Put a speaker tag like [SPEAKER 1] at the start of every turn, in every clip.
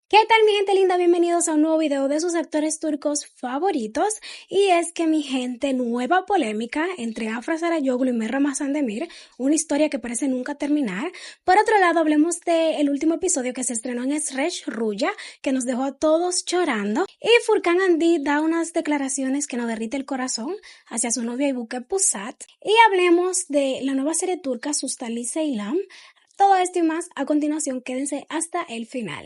[SPEAKER 1] ¿Qué tal, mi gente linda? Bienvenidos a un nuevo video de sus actores turcos favoritos. Y es que, mi gente, nueva polémica entre Afra Sarayoglu y Merra Mazandemir, una historia que parece nunca terminar. Por otro lado, hablemos del último episodio que se estrenó en Esresh Ruya, que nos dejó a todos llorando. Y Furkan Andi da unas declaraciones que nos derrite el corazón hacia su novia Ibuke Pusat. Y hablemos de la nueva serie turca Sustali Seylam. Todo esto y más a continuación, quédense hasta el final.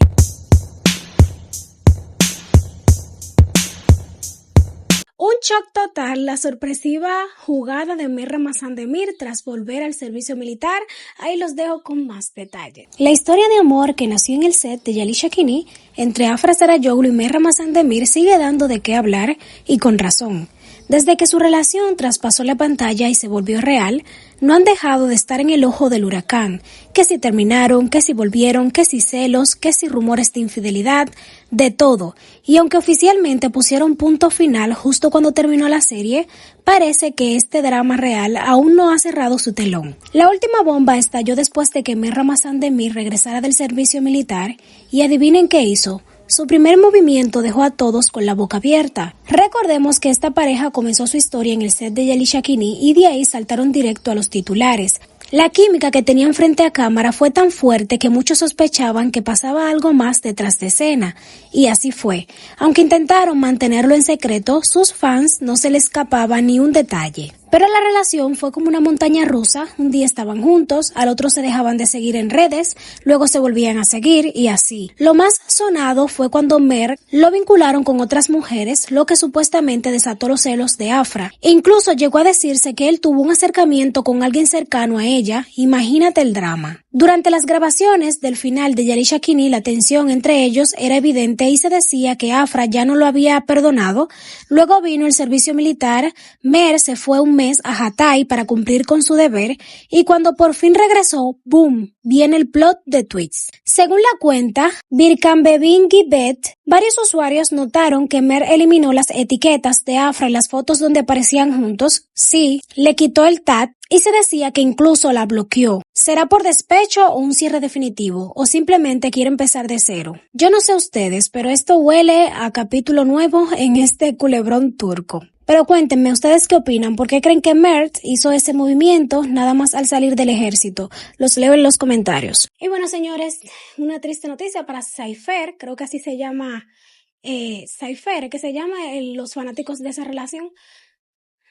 [SPEAKER 1] Un shock total, la sorpresiva jugada de Merra Mazandemir tras volver al servicio militar. Ahí los dejo con más detalles. La historia de amor que nació en el set de Yali Shakini entre Afra Sarayoglu y Merra Mazandemir sigue dando de qué hablar, y con razón. Desde que su relación traspasó la pantalla y se volvió real, no han dejado de estar en el ojo del huracán, que si terminaron, que si volvieron, que si celos, que si rumores de infidelidad, de todo. Y aunque oficialmente pusieron punto final justo cuando terminó la serie, parece que este drama real aún no ha cerrado su telón. La última bomba estalló después de que Merra Mazandemir regresara del servicio militar, y adivinen qué hizo. Su primer movimiento dejó a todos con la boca abierta. Recordemos que esta pareja comenzó su historia en el set de Yali Shakini y de ahí saltaron directo a los titulares. La química que tenían frente a cámara fue tan fuerte que muchos sospechaban que pasaba algo más detrás de escena, y así fue. Aunque intentaron mantenerlo en secreto, sus fans no se les escapaba ni un detalle. Pero la relación fue como una montaña rusa. Un día estaban juntos, al otro se dejaban de seguir en redes, luego se volvían a seguir y así. Lo más sonado fue cuando Mer lo vincularon con otras mujeres, lo que supuestamente desató los celos de Afra. Incluso llegó a decirse que él tuvo un acercamiento con alguien cercano a ella. Imagínate el drama. Durante las grabaciones del final de Yali Shakini, la tensión entre ellos era evidente y se decía que Afra ya no lo había perdonado. Luego vino el servicio militar, Mer se fue un mes a Hatay para cumplir con su deber, y cuando por fin regresó, ¡boom!, viene el plot de tweets. Según la cuenta Birkan Bebin Gibet, varios usuarios notaron que Mer eliminó las etiquetas de Afra en las fotos donde aparecían juntos. Sí, le quitó el tag y se decía que incluso la bloqueó. ¿Será por despecho o un cierre definitivo? ¿O simplemente quiere empezar de cero? Yo no sé ustedes, pero esto huele a capítulo nuevo en este culebrón turco. Pero cuéntenme, ¿ustedes qué opinan? ¿Por qué creen que Mert hizo ese movimiento nada más al salir del ejército? Los leo en los comentarios. Y bueno, señores, una triste noticia para Cypher, creo que así se llama Cypher, que se llama los fanáticos de esa relación.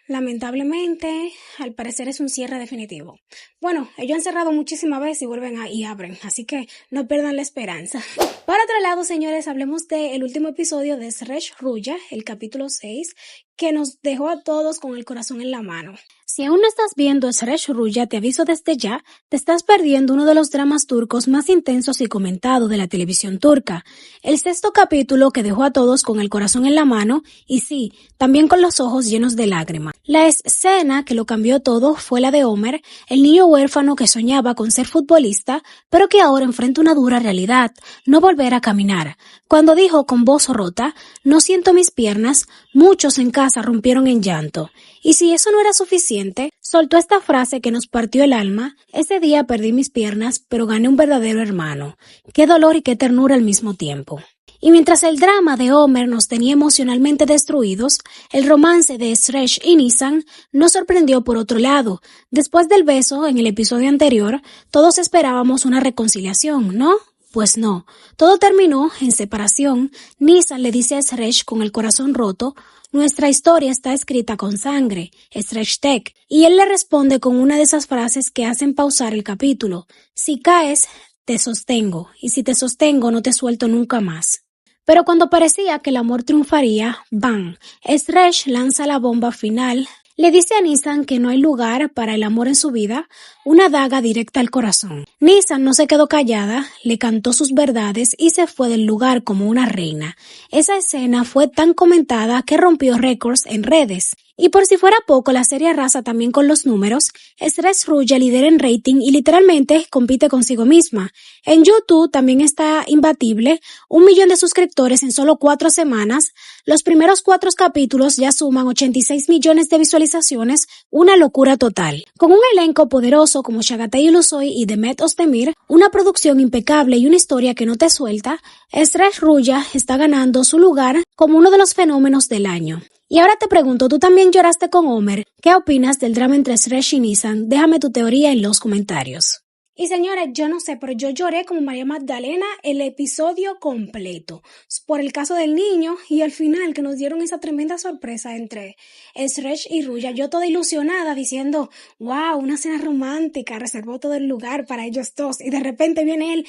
[SPEAKER 1] Lamentablemente, al parecer es un cierre definitivo. Bueno, ellos han cerrado muchísimas veces y vuelven y abren, así que no pierdan la esperanza. Por otro lado, señores, hablemos del último episodio de Esresh Ruya, el capítulo 6, que nos dejó a todos con el corazón en la mano. Si aún no estás viendo Esresh Ruya, te aviso desde ya, te estás perdiendo uno de los dramas turcos más intensos y comentados de la televisión turca. El sexto capítulo que dejó a todos con el corazón en la mano, y sí, también con los ojos llenos de lágrimas. La escena que lo cambió todo fue la de Omer, el niño huérfano que soñaba con ser futbolista, pero que ahora enfrenta una dura realidad, no volver a caminar. Cuando dijo con voz rota, "No siento mis piernas", muchos en casa rompieron en llanto. Y si eso no era suficiente, soltó esta frase que nos partió el alma: "Ese día perdí mis piernas, pero gané un verdadero hermano". Qué dolor y qué ternura al mismo tiempo. Y mientras el drama de Omer nos tenía emocionalmente destruidos, el romance de Esresh y Nisan nos sorprendió por otro lado. Después del beso en el episodio anterior, todos esperábamos una reconciliación, ¿no? Pues no, todo terminó en separación. Nisan le dice a Esresh con el corazón roto: "Nuestra historia está escrita con sangre, Esresh Tek", y él le responde con una de esas frases que hacen pausar el capítulo: "Si caes, te sostengo, y si te sostengo, no te suelto nunca más". Pero cuando parecía que el amor triunfaría, ¡bam!, Esresh lanza la bomba final. Le dice a Nisan que no hay lugar para el amor en su vida, una daga directa al corazón. Nisan no se quedó callada, le cantó sus verdades y se fue del lugar como una reina. Esa escena fue tan comentada que rompió récords en redes. Y por si fuera poco, la serie arrasa también con los números. Sresh Ruya lidera en rating y literalmente compite consigo misma. En YouTube también está imbatible, 1 millón de suscriptores en solo 4 semanas. Los primeros 4 capítulos ya suman 86 millones de visualizaciones, una locura total. Con un elenco poderoso como Chagatai Ulusoy y Demet Özdemir, una producción impecable y una historia que no te suelta, Sresh Ruya está ganando su lugar como uno de los fenómenos del año. Y ahora te pregunto, ¿tú también lloraste con Homer? ¿Qué opinas del drama entre Sresh y Nissan? Déjame tu teoría en los comentarios. Y señores, yo no sé, pero yo lloré como María Magdalena el episodio completo por el caso del niño y al final que nos dieron esa tremenda sorpresa entre Sresh y Ruya. Yo toda ilusionada diciendo, wow, una cena romántica, reservó todo el lugar para ellos dos y de repente viene él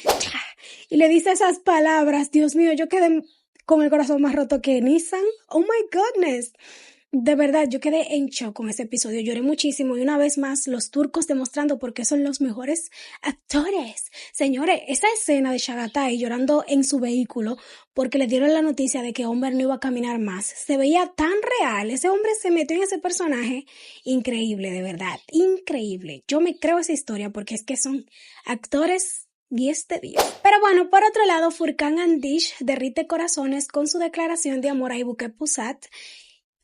[SPEAKER 1] y le dice esas palabras. Dios mío, yo quedé con el corazón más roto que Nissan. Oh my goodness. De verdad, yo quedé en shock con ese episodio, lloré muchísimo y una vez más los turcos demostrando por qué son los mejores actores. Señores, esa escena de Chagatai llorando en su vehículo porque le dieron la noticia de que Homer no iba a caminar más, se veía tan real, ese hombre se metió en ese personaje, increíble, de verdad, increíble. Yo me creo esa historia porque es que son actores 10 de 10. Pero bueno, por otro lado, Furkan Andish derrite corazones con su declaración de amor a Ibuke Pusat.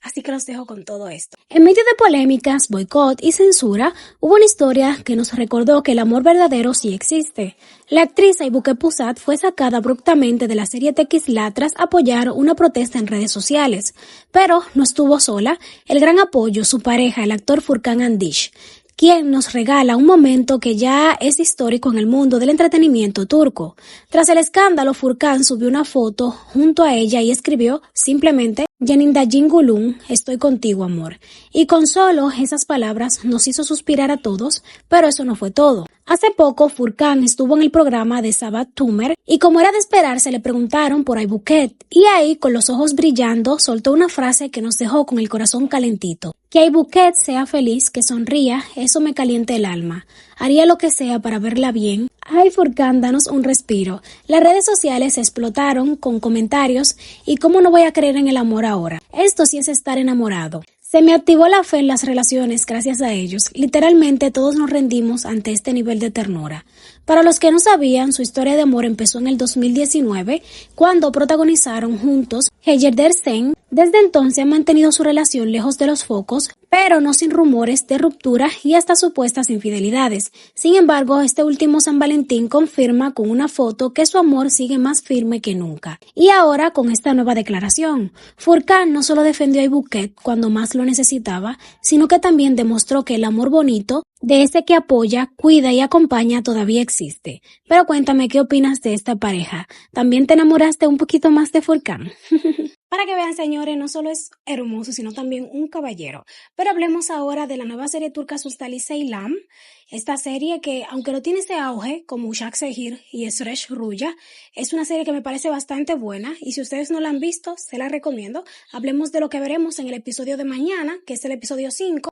[SPEAKER 1] Así que los dejo con todo esto. En medio de polémicas, boicot y censura, hubo una historia que nos recordó que el amor verdadero sí existe. La actriz Ibuke Pusat fue sacada abruptamente de la serie Tekisla tras apoyar una protesta en redes sociales. Pero no estuvo sola, el gran apoyo, su pareja, el actor Furkan Andish, quien nos regala un momento que ya es histórico en el mundo del entretenimiento turco. Tras el escándalo, Furkan subió una foto junto a ella y escribió simplemente Yanindajin Gulun, estoy contigo, amor. Y con solo esas palabras nos hizo suspirar a todos, pero eso no fue todo. Hace poco, Furkan estuvo en el programa de Sabat Tumer y como era de esperarse le preguntaron por Aybuket y ahí, con los ojos brillando, soltó una frase que nos dejó con el corazón calentito. Que Aybuket sea feliz, que sonría, eso me calienta el alma. Haría lo que sea para verla bien. Ay, Furkan, danos un respiro. Las redes sociales explotaron con comentarios y cómo no voy a creer en el amor ahora. Esto sí es estar enamorado. Se me activó la fe en las relaciones gracias a ellos. Literalmente todos nos rendimos ante este nivel de ternura. Para los que no sabían, su historia de amor empezó en el 2019, cuando protagonizaron juntos Heyerder Sen. Desde entonces han mantenido su relación lejos de los focos, pero no sin rumores de ruptura y hasta supuestas infidelidades. Sin embargo, este último San Valentín confirma con una foto que su amor sigue más firme que nunca. Y ahora con esta nueva declaración, Furkan no solo defendió a Aybuket cuando más lo necesitaba, sino que también demostró que el amor bonito, de ese que apoya, cuida y acompaña, todavía existe. Pero cuéntame, ¿qué opinas de esta pareja? ¿También te enamoraste un poquito más de Furkan? Para que vean, señores, no solo es hermoso, sino también un caballero. Pero hablemos ahora de la nueva serie turca Sustali Seylam. Esta serie que, aunque no tiene ese auge como Uşak Sehir y Sresh Ruya, es una serie que me parece bastante buena y si ustedes no la han visto, se la recomiendo. Hablemos de lo que veremos en el episodio de mañana, que es el episodio 5.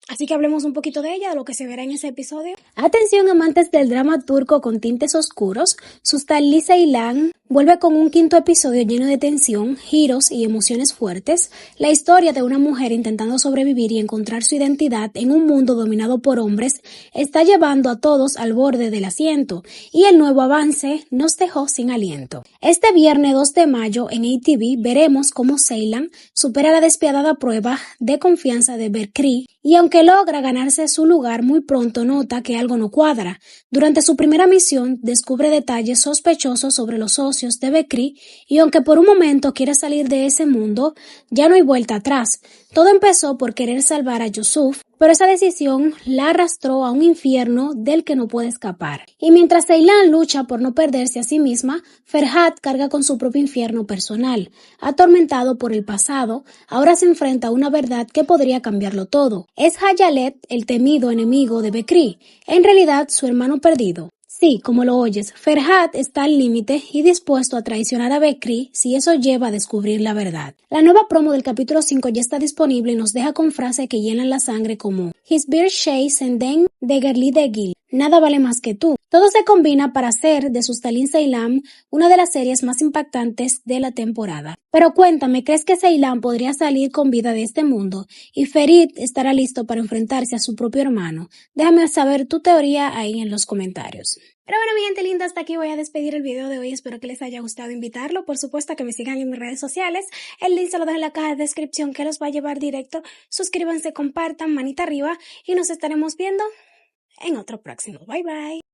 [SPEAKER 1] Así que hablemos un poquito de ella, de lo que se verá en ese episodio. Atención, amantes del drama turco con tintes oscuros, Sustali Seylam vuelve con un quinto episodio lleno de tensión, giros y emociones fuertes. La historia de una mujer intentando sobrevivir y encontrar su identidad en un mundo dominado por hombres está llevando a todos al borde del asiento y el nuevo avance nos dejó sin aliento. Este viernes 2 de mayo en ATV veremos cómo Seylam supera la despiadada prueba de confianza de Berkri y aunque logra ganarse su lugar, muy pronto nota que algo no cuadra. Durante su primera misión descubre detalles sospechosos sobre los socios de Bekri y aunque por un momento quiere salir de ese mundo, ya no hay vuelta atrás. Todo empezó por querer salvar a Yusuf, pero esa decisión la arrastró a un infierno del que no puede escapar. Y mientras Seylam lucha por no perderse a sí misma, Ferhat carga con su propio infierno personal. Atormentado por el pasado, ahora se enfrenta a una verdad que podría cambiarlo todo. Es Hayalet el temido enemigo de Bekri, en realidad su hermano perdido. Sí, como lo oyes, Ferhat está al límite y dispuesto a traicionar a Bekri si eso lleva a descubrir la verdad. La nueva promo del capítulo 5 ya está disponible y nos deja con frases que llenan la sangre como Hisbir Shey Senden de Gerli de Gil. Nada vale más que tú. Todo se combina para hacer de Sustalin Ceylan una de las series más impactantes de la temporada. Pero cuéntame, ¿crees que Ceylan podría salir con vida de este mundo? ¿Y Ferit estará listo para enfrentarse a su propio hermano? Déjame saber tu teoría ahí en los comentarios. Pero bueno, mi gente linda, hasta aquí voy a despedir el video de hoy. Espero que les haya gustado invitarlo. Por supuesto que me sigan en mis redes sociales. El link se lo dejo en la caja de descripción que los va a llevar directo. Suscríbanse, compartan, manita arriba y nos estaremos viendo en otro próximo. Bye bye.